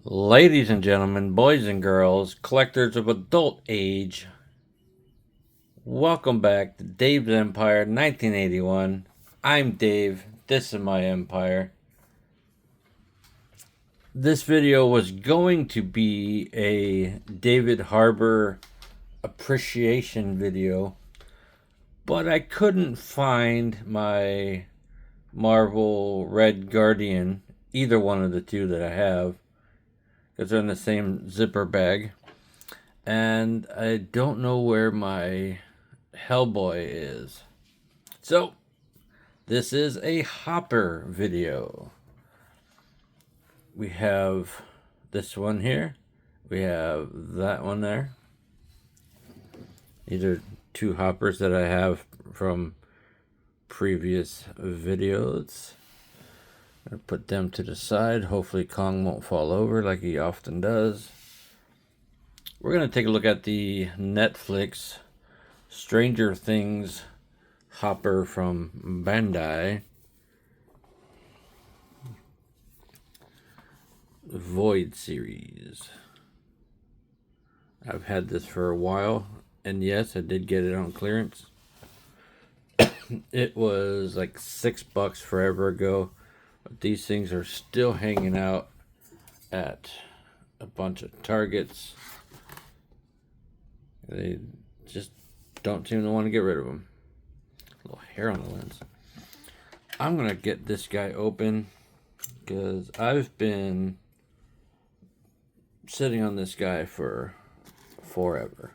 Ladies and gentlemen, boys and girls, collectors of adult age, welcome back to Dave's Empire 1981. I'm Dave. This is my empire. This video was going to be a David Harbour appreciation video, but I couldn't find my Marvel Red Guardian, either one of the two that I have, because they're in the same zipper bag. And I don't know where my Hellboy is. So, this is a Hopper video. We have this one here. We have that one there. These are two Hoppers that I have from previous videos. I'm going to put them to the side. Hopefully Kong won't fall over like he often does. We're going to take a look at the Netflix Stranger Things Hopper from Bandai. Void series. I've had this for a while, and yes, I did get it on clearance. It was like $6 forever ago, but these things are still hanging out at a bunch of Targets. They just don't seem to want to get rid of them. A little hair on the lens. I'm going to get this guy open because I've been sitting on this guy for forever.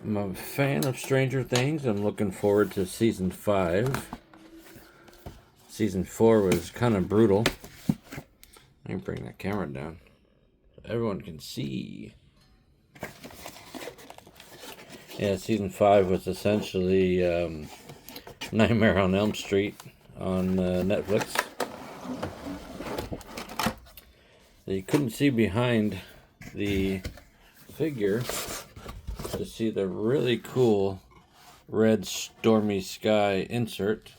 I'm a fan of Stranger Things. I'm looking forward to season 5. Season 4 was kind of brutal. Let me bring that camera down so everyone can see. Yeah, season 5 was essentially Nightmare on Elm Street on Netflix. You couldn't see behind the figure to see the really cool red Stormy Sky insert.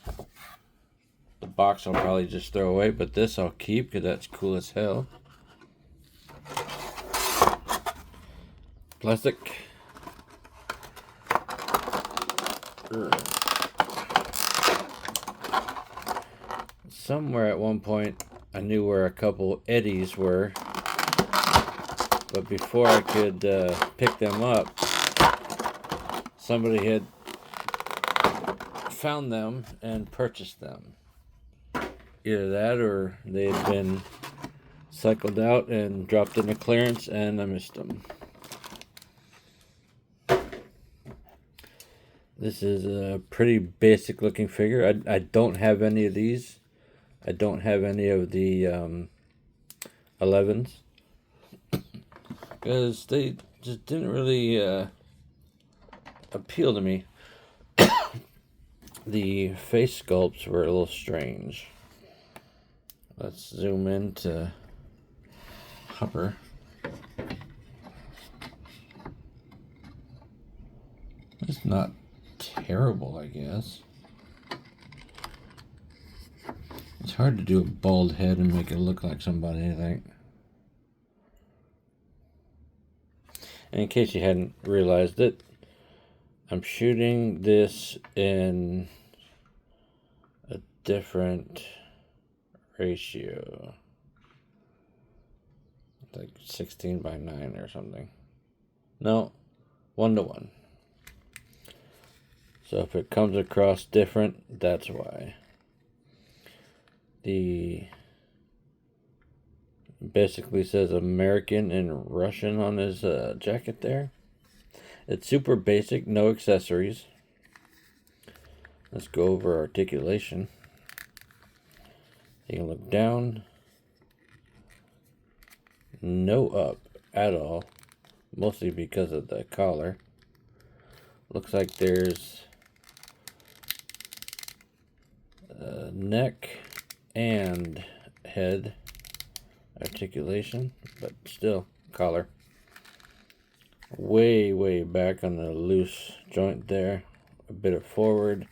The box I'll probably just throw away, but this I'll keep because that's cool as hell. Plastic. Somewhere at one point I knew where a couple Eddies were, but before I could pick them up, somebody had found them and purchased them. Either that or they had been cycled out and dropped into clearance and I missed them. This is a pretty basic looking figure. I don't have any of these. I don't have any of the 11s because they just didn't really appeal to me. The face sculpts were a little strange. Let's zoom into Hopper. It's not terrible, I guess. It's hard to do a bald head and make it look like somebody, I think. And in case you hadn't realized it, I'm shooting this in a different ratio. Like 16:9 or something. No, 1:1. So if it comes across different, that's why. The basically says American and Russian on his jacket there. It's super basic, no accessories. Let's go over articulation. You can look down. No up at all. Mostly because of the collar. Looks like there's neck and head articulation, but still collar. Way back on the loose joint there. A bit of forward.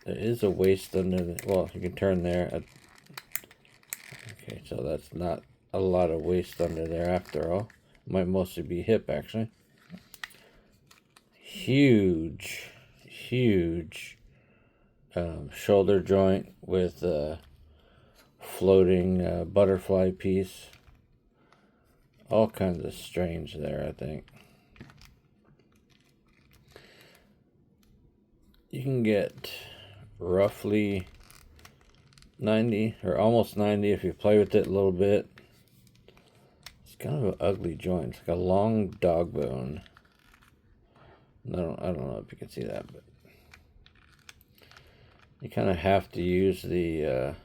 There is a waist under the, well, you can turn there. Okay, so that's not a lot of waist under there after all. Might mostly be hip, actually. Huge shoulder joint with a floating butterfly piece. All kinds of strange there, I think. You can get roughly 90 or almost 90 if you play with it a little bit. It's kind of an ugly joint. It's like a long dog bone. I don't know if you can see that, but you kind of have to use the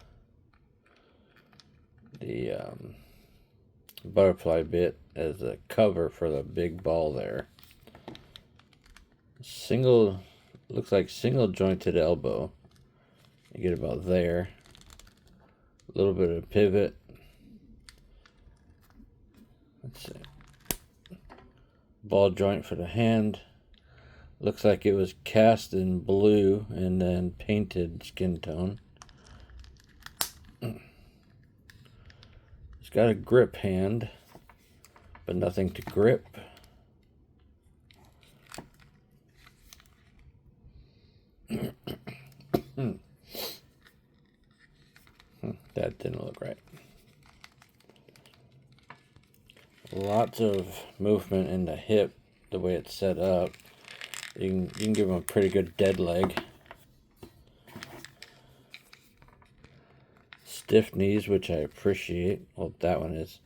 butterfly bit as a cover for the big ball there. Looks like single jointed elbow. You get about there. A little bit of pivot. Let's see. Ball joint for the hand. Looks like it was cast in blue and then painted skin tone. It's got a grip hand, but nothing to grip. That didn't look right. Lots of movement in the hip, the way it's set up. You can give them a pretty good dead leg. Stiff knees, which I appreciate. Well, that one is.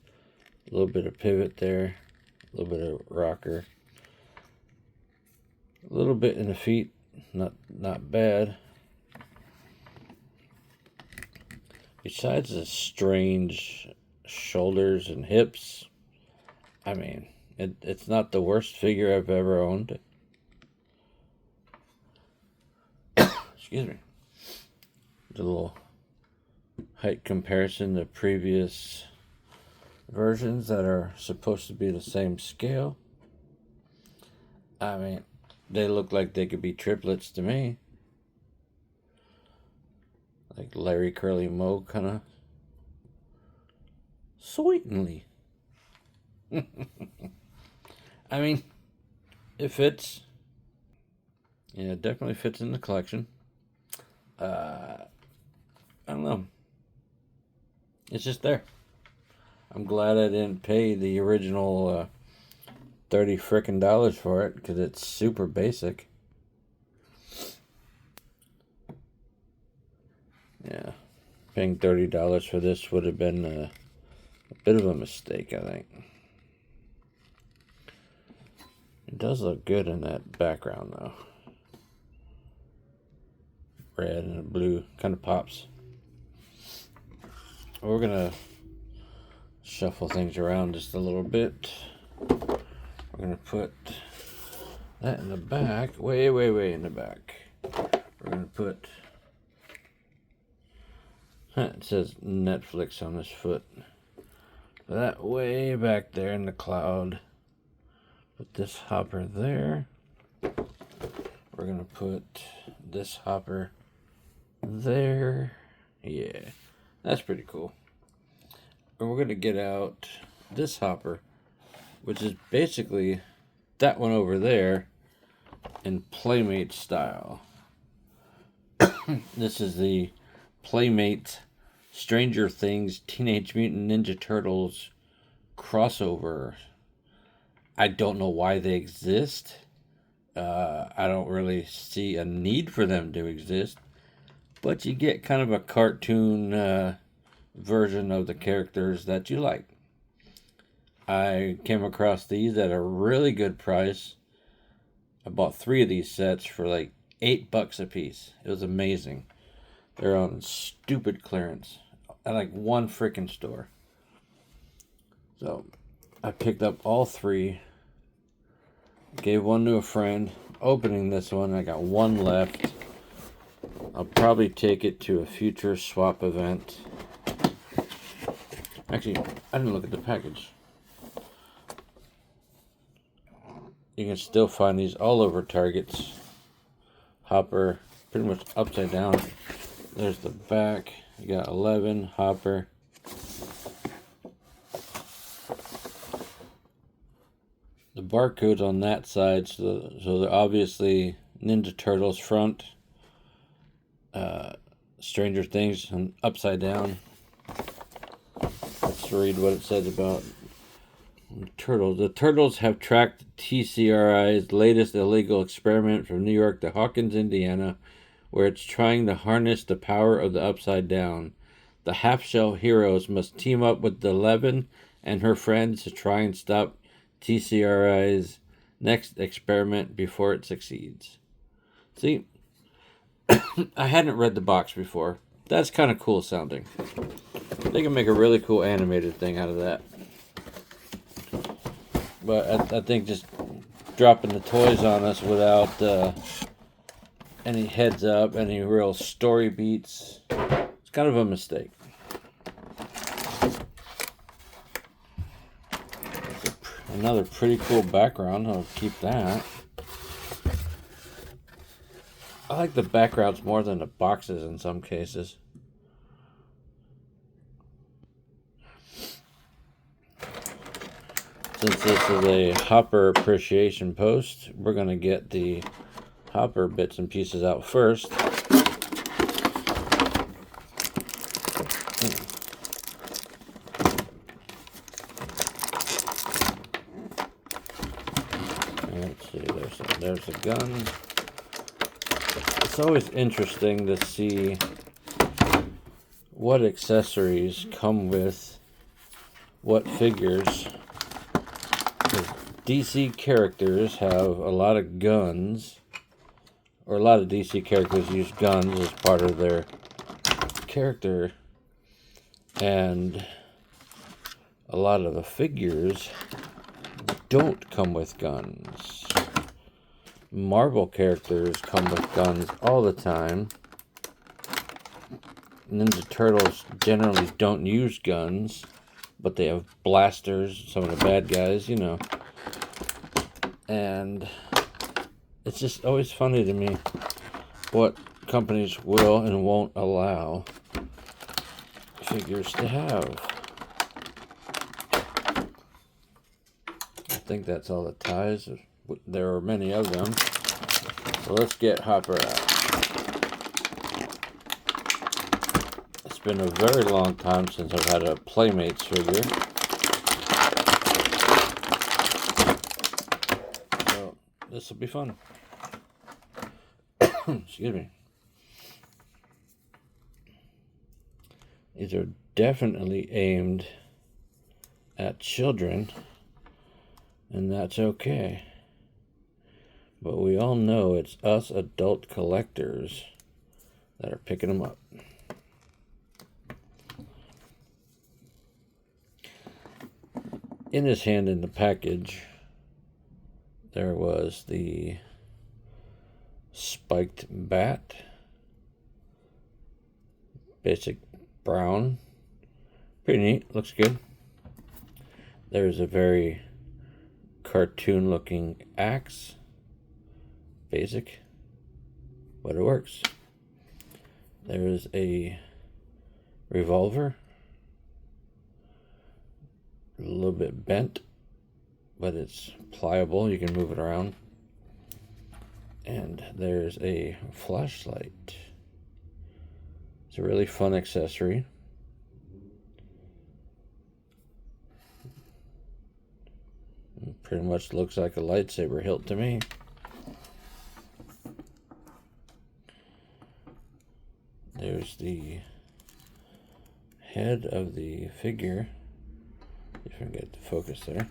A little bit of pivot there. A little bit of rocker. A little bit in the feet. Not bad. Besides the strange shoulders and hips, I mean, it's not the worst figure I've ever owned. Excuse me. The little height comparison to previous versions that are supposed to be the same scale. I mean, they look like they could be triplets to me. Like Larry Curly Moe, kind of. Certainly. I mean, it fits. Yeah, it definitely fits in the collection. I don't know. It's just there. I'm glad I didn't pay the original $30 frickin' for it, because it's super basic. Yeah, paying $30 for this would have been a bit of a mistake, I think. It does look good in that background, though. Red and blue kind of pops. We're gonna shuffle things around just a little bit. We're gonna put that in the back, way in the back. We're gonna put, it says Netflix on this foot. That way back there in the cloud. Put this hopper there. We're gonna put this hopper there. Yeah, that's pretty cool. And we're gonna get out this hopper, which is basically that one over there in Playmate style. This is the Playmate Stranger Things Teenage Mutant Ninja Turtles crossover. I don't know why they exist. I don't really see a need for them to exist. But you get kind of a cartoon version of the characters that you like. I came across these at a really good price. I bought 3 of these sets for like $8 a piece. It was amazing. They're on stupid clearance at like one freaking store. So I picked up all 3. Gave one to a friend. Opening this one, I got 1 left. I'll probably take it to a future swap event. Actually, I didn't look at the package. You can still find these all over Targets. Hopper, pretty much upside down. There's the back. You got 11, Hopper. The barcode's on that side, so they're obviously Ninja Turtles front. Stranger Things and upside down. Let's read what it says about Turtles. The Turtles have tracked TCRI's latest illegal experiment from New York to Hawkins, Indiana, where it's trying to harness the power of the upside down. The half-shell heroes must team up with Eleven and her friends to try and stop TCRI's next experiment before it succeeds. See, I hadn't read the box before. That's kind of cool sounding. They can make a really cool animated thing out of that. But I think just dropping the toys on us without any heads up, any real story beats, it's kind of a mistake. Another pretty cool background. I'll keep that. I like the backgrounds more than the boxes in some cases. Since this is a Hopper appreciation post, we're going to get the Hopper bits and pieces out first. Let's see, there's a gun. It's always interesting to see what accessories come with what figures. DC characters have a lot of guns, or a lot of DC characters use guns as part of their character, and a lot of the figures don't come with guns. Marvel characters come with guns all the time. Ninja Turtles generally don't use guns, but they have blasters, some of the bad guys, you know. And it's just always funny to me what companies will and won't allow figures to have. I think that's all the ties. There are many of them. So let's get Hopper out. It's been a very long time since I've had a Playmates figure. So this will be fun. Excuse me. These are definitely aimed at children, and that's okay. But we all know it's us adult collectors that are picking them up. In his hand in the package, there was the spiked bat. Basic brown. Pretty neat. Looks good. There's a very cartoon looking axe. Basic, but it works. There's a revolver, a little bit bent, but it's pliable, you can move it around. And there's a flashlight. It's a really fun accessory. It pretty much looks like a lightsaber hilt to me. There's the head of the figure. If I can get the focus there.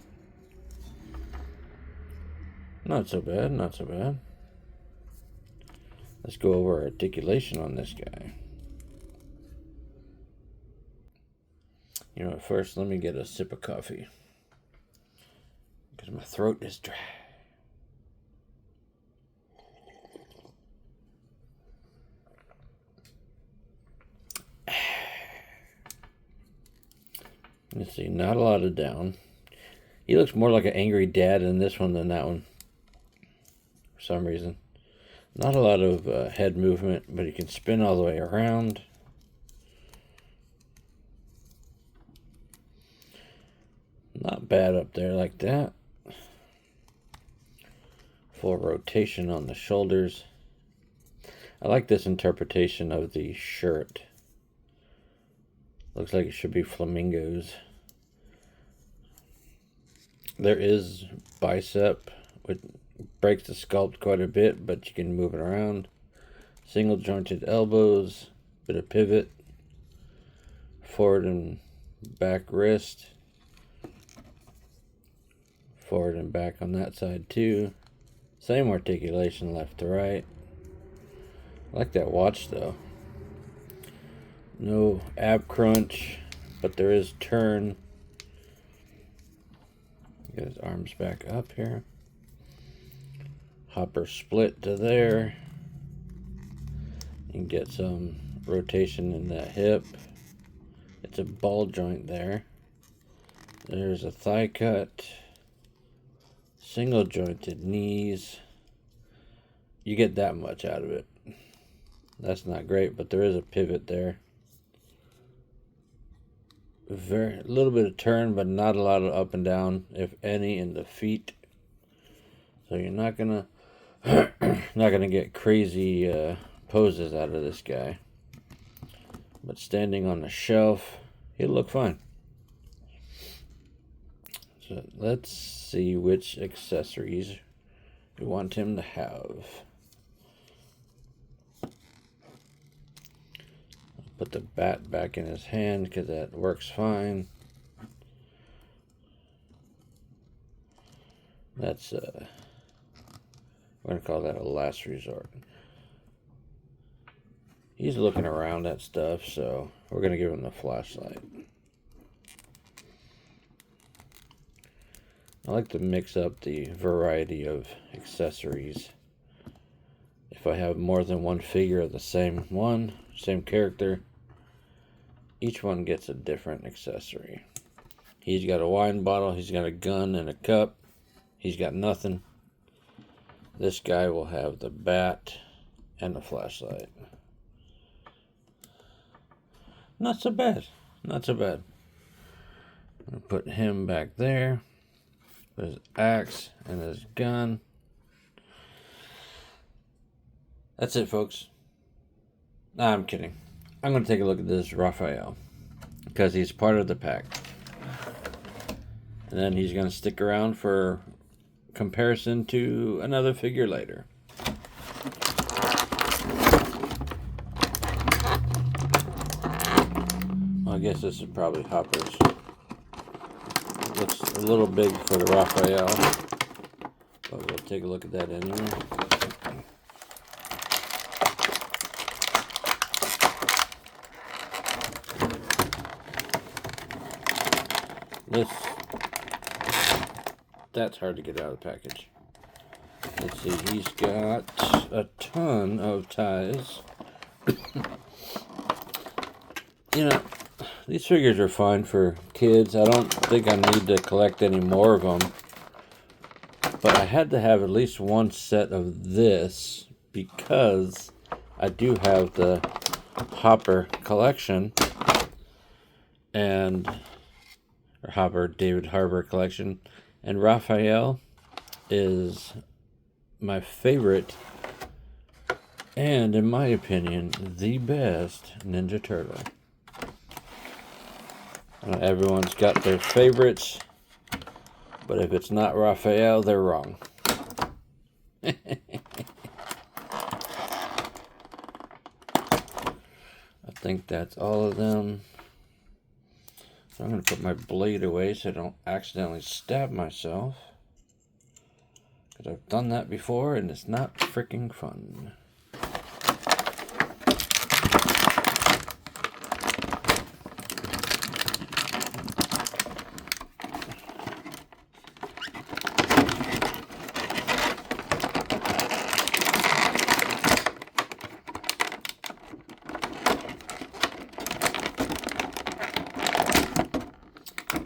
Not so bad, not so bad. Let's go over articulation on this guy. You know what, first let me get a sip of coffee, because my throat is dry. Let's see, not a lot of down. He looks more like an angry dad in this one than that one, for some reason. Not a lot of head movement, but you can spin all the way around. Not bad up there like that. Full rotation on the shoulders. I like this interpretation of the shirt. Looks like it should be flamingos. There is bicep, which breaks the sculpt quite a bit, but you can move it around. Single jointed elbows, bit of pivot, forward and back wrist, forward and back on that side too. Same articulation left to right. I like that watch though. No ab crunch, but there is turn. Get his arms back up here. Hopper split to there. You can get some rotation in that hip. It's a ball joint there. There's a thigh cut. Single jointed knees. You get that much out of it. That's not great, but there is a pivot there. A little bit of turn, but not a lot of up and down, if any, in the feet. So you're not gonna get crazy poses out of this guy. But standing on the shelf, he'll look fine. So let's see which accessories we want him to have. Put the bat back in his hand because that works fine. That's we're gonna call that a last resort. He's looking around at stuff, so we're gonna give him the flashlight. I like to mix up the variety of accessories. If I have more than one figure of the same character, each one gets a different accessory. He's got a wine bottle, he's got a gun and a cup, he's got nothing. This guy will have the bat and the flashlight. Not so bad, not so bad. I'm gonna put him back there. Put his axe and his gun. That's it, folks. Nah, I'm kidding. I'm going to take a look at this Raphael because he's part of the pack. And then he's going to stick around for comparison to another figure later. Well, I guess this is probably Hopper's. Looks a little big for the Raphael, but we'll take a look at that anyway. That's hard to get out of the package. Let's see, he's got a ton of ties. You know, these figures are fine for kids. I don't think I need to collect any more of them. But I had to have at least one set of this because I do have the Hopper collection or David Harbour collection. And Raphael is my favorite and, in my opinion, the best Ninja Turtle. Everyone's got their favorites, but if it's not Raphael, they're wrong. I think that's all of them. So I'm going to put my blade away so I don't accidentally stab myself. Because I've done that before and it's not freaking fun.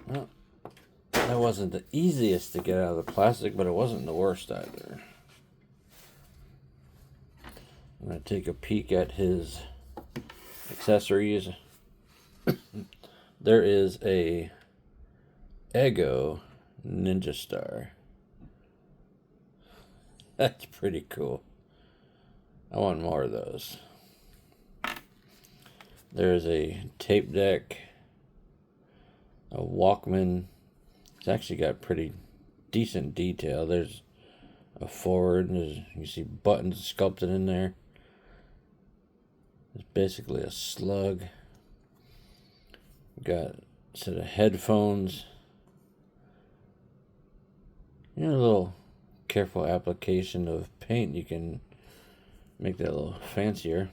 Well, that wasn't the easiest to get out of the plastic, but it wasn't the worst either. to take a peek at his accessories. There is a Ego Ninja Star. That's pretty cool. I want more of those. There's a tape deck, a Walkman. It's actually got pretty decent detail. There's a forward. You see buttons sculpted in there. It's basically a slug. Got a set of headphones. A little careful application of paint. You can make that a little fancier.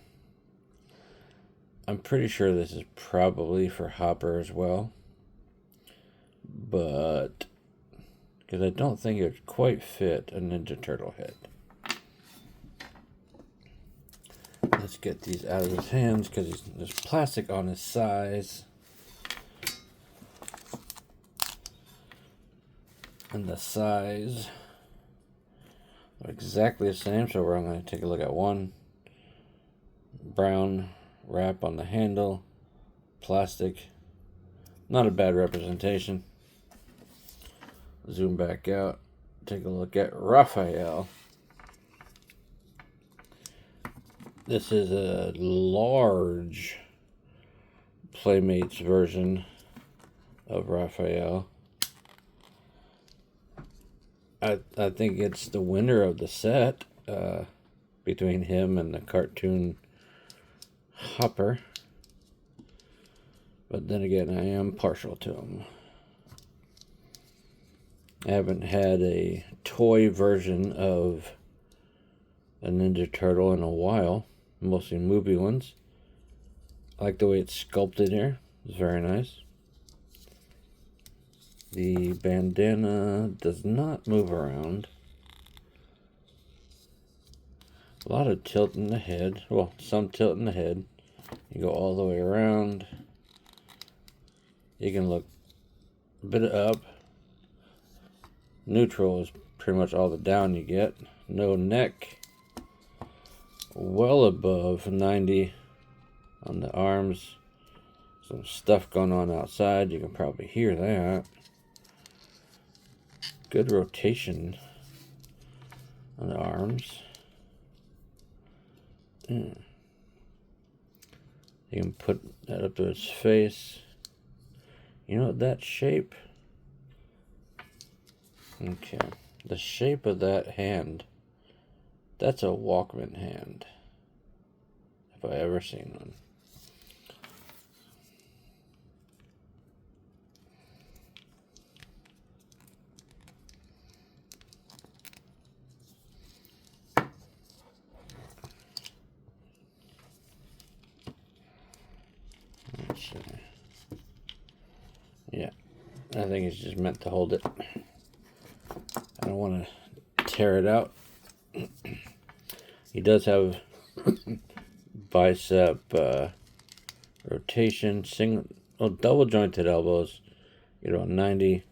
I'm pretty sure this is probably for Hopper as well. But because I don't think it would quite fit a Ninja Turtle head. Let's get these out of his hands because there's plastic on his size. And the size are exactly the same, so we're going to take a look at one. Brown wrap on the handle, plastic. Not a bad representation. Zoom back out, take a look at Raphael. This is a large Playmates version of Raphael. I think it's the winner of the set between him and the cartoon Hopper. But then again, I am partial to him. I haven't had a toy version of a Ninja Turtle in a while. Mostly movie ones. I like the way it's sculpted here. It's very nice. The bandana does not move around. A lot of tilt in the head. Well, some tilt in the head. You go all the way around. You can look a bit up. Neutral is pretty much all the down you get. No neck. Well above 90 on the arms. Some stuff going on outside. You can probably hear that. Good rotation on the arms. You can put that up to his face. You know that shape? Okay. The shape of that hand, that's a Walkman hand. If I ever seen one. Yeah, I think it's just meant to hold it. I don't want to tear it out. He does have bicep rotation, double jointed elbows. 90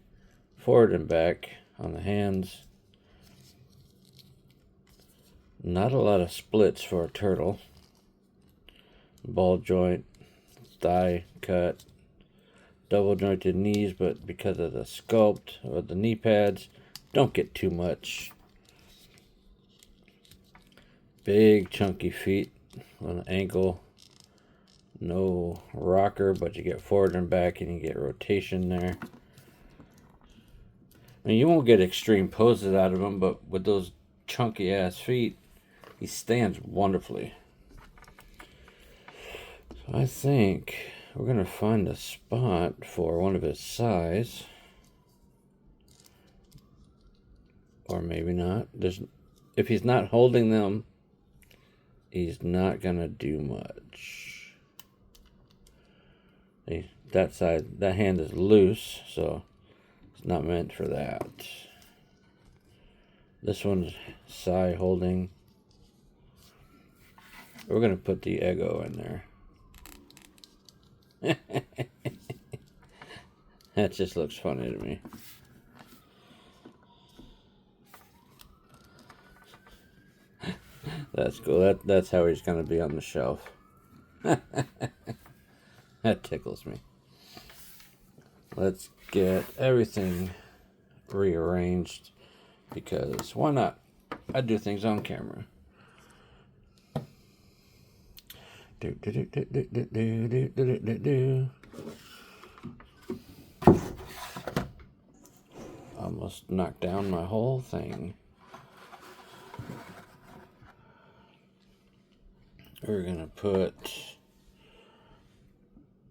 forward and back on the hands. Not a lot of splits for a turtle. Ball joint, thigh cut, double jointed knees, but because of the sculpt or the knee pads, don't get too much. Big chunky feet on the ankle. No rocker, but you get forward and back and you get rotation there. I mean, you won't get extreme poses out of him, but with those chunky ass feet, he stands wonderfully. So I think we're going to find a spot for one of his size. Or maybe not. If he's not holding them, he's not going to do much. That hand is loose, so it's not meant for that. This one's side holding. We're going to put the Ego in there. That just looks funny to me. That's cool. That's how he's going to be on the shelf. That tickles me. Let's get everything rearranged, because why not? I do things on camera. Almost knocked down my whole thing. We're gonna put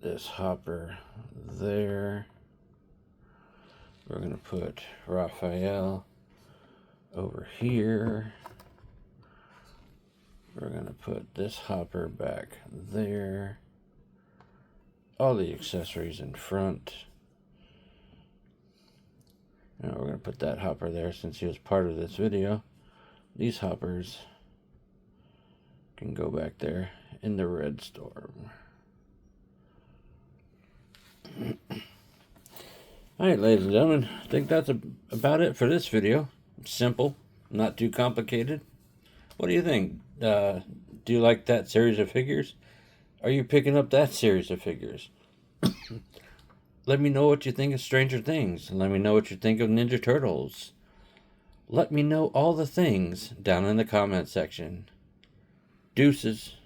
this hopper there. We're gonna put Raphael over here. We're gonna put this hopper back there. All the accessories in front. Now we're gonna put that hopper there since he was part of this video. These hoppers can go back there in the red storm. Alright, ladies and gentlemen, I think that's about it for this video. Simple, not too complicated. What do you think? Do you like that series of figures? Are you picking up that series of figures? Let me know what you think of Stranger Things. Let me know what you think of Ninja Turtles. Let me know all the things down in the comment section. Deuces.